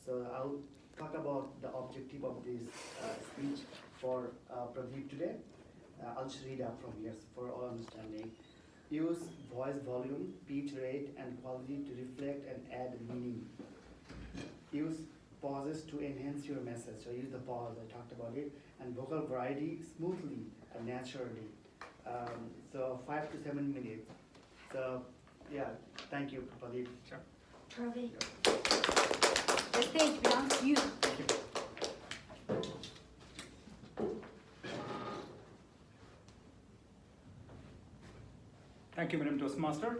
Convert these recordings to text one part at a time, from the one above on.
So I'll talk about the objective of this speech for Pradeep today. I'll just read out from here for all understanding. Use voice volume, pitch rate, and quality to reflect and add meaning. Use pauses to enhance your message. So use the pause, I talked about it, and vocal variety smoothly and naturally. So 5 to 7 minutes. So yeah, thank you, Pradeep. Sure. Pradeep, the stage belongs to you. Thank you. Thank you, Madam Toastmaster.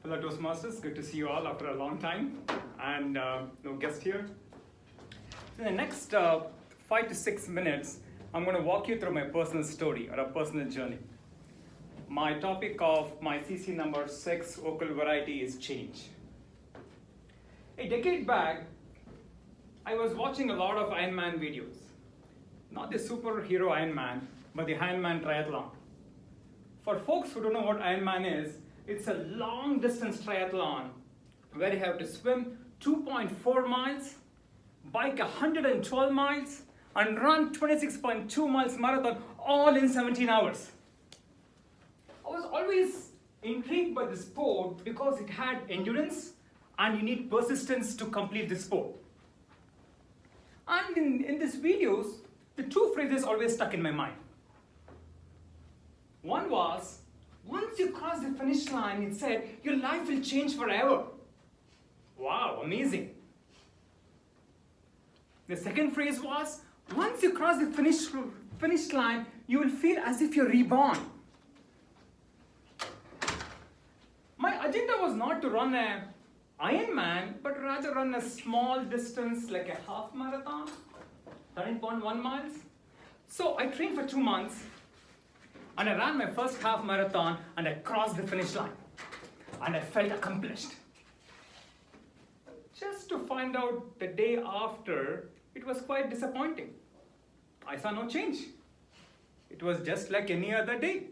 Fellow Toastmasters, good to see you all after a long time, and no guest here. In the next 5 to 6 minutes, I'm going to walk you through my personal story or a personal journey. My topic of my CC number 6 vocal variety is change. A decade back, I was watching a lot of Ironman videos. Not the superhero Ironman, but the Ironman triathlon. For folks who don't know what Ironman is, it's a long distance triathlon where you have to swim 2.4 miles, bike 112 miles, and run 26.2 miles marathon all in 17 hours. I was always intrigued by the sport because it had endurance and you need persistence to complete the sport. And in these videos, the two phrases always stuck in my mind. One was, once you cross the finish line, it said, your life will change forever. Wow, amazing. The second phrase was, once you cross the finish line, you will feel as if you're reborn. My agenda was not to run an Ironman, but rather run a small distance like a half marathon, 13.1 miles. So I trained for 2 months, and I ran my first half marathon, and I crossed the finish line, and I felt accomplished. Just to find out the day after, it was quite disappointing. I saw no change. It was just like any other day.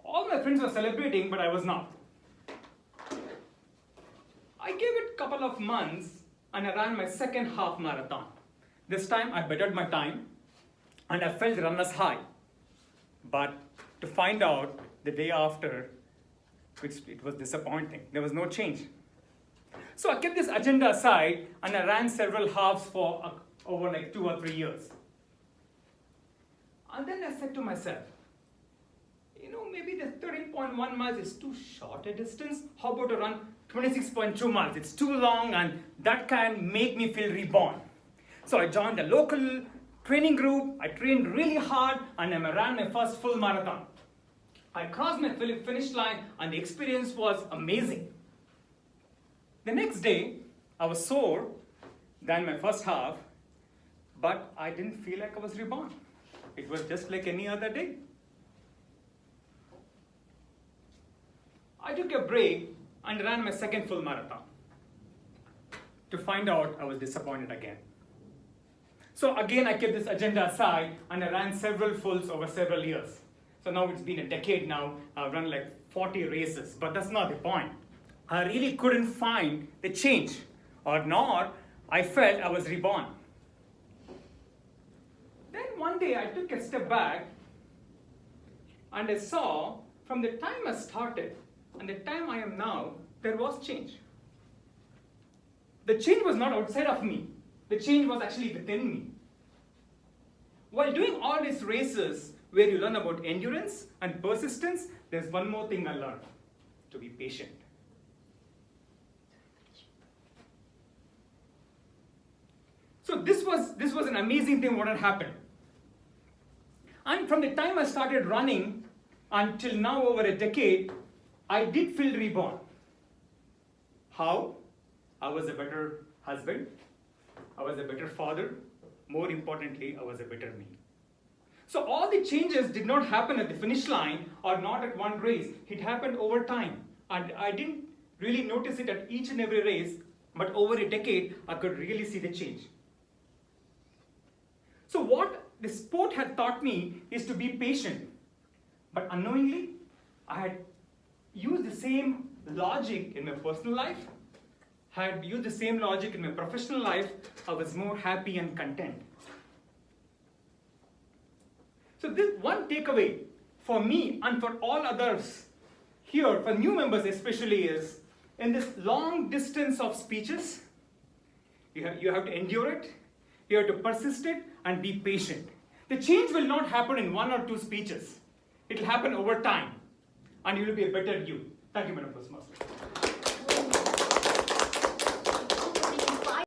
All my friends were celebrating, but I was not. I gave it a couple of months, and I ran my second half marathon. This time I bettered my time, and I felt runner's high. But to find out the day after, it was disappointing. There was no change. So I kept this agenda aside, and I ran several halves for over like 2 or 3 years. And then I said to myself, maybe the 13.1 miles is too short a distance. How about to run 26.2 miles? It's too long, and that can make me feel reborn. So I joined a local training group. I trained really hard, and I ran my first full marathon. I crossed my finish line, and the experience was amazing. The next day, I was sore than my first half, but I didn't feel like I was reborn. It was just like any other day. I took a break and ran my second full marathon. To find out, I was disappointed again. So again, I kept this agenda aside, and I ran several fulls over several years. So now it's been a decade now. I've run like 40 races, but that's not the point. I really couldn't find the change, or nor I felt I was reborn. Then one day I took a step back, and I saw from the time I started and the time I am now, there was change. The change was not outside of me. The change was actually within me. While doing all these races where you learn about endurance and persistence, there's one more thing I learned: to be patient. So this was an amazing thing what had happened. And from the time I started running until now, over a decade, I did feel reborn. How? I was a better husband. I was a better father. More importantly, I was a better me. So all the changes did not happen at the finish line or not at one race. It happened over time. And I didn't really notice it at each and every race, but over a decade, I could really see the change. So what the sport had taught me is to be patient. But unknowingly, I had used the same logic in my personal life, had used the same logic in my professional life, I was more happy and content. So this one takeaway for me and for all others here, for new members especially, is in this long distance of speeches, you have to endure it, you have to persist it, and be patient. The change will not happen in 1 or 2 speeches. It will happen over time, and you will be a better you. Thank you, Madam Toastmaster.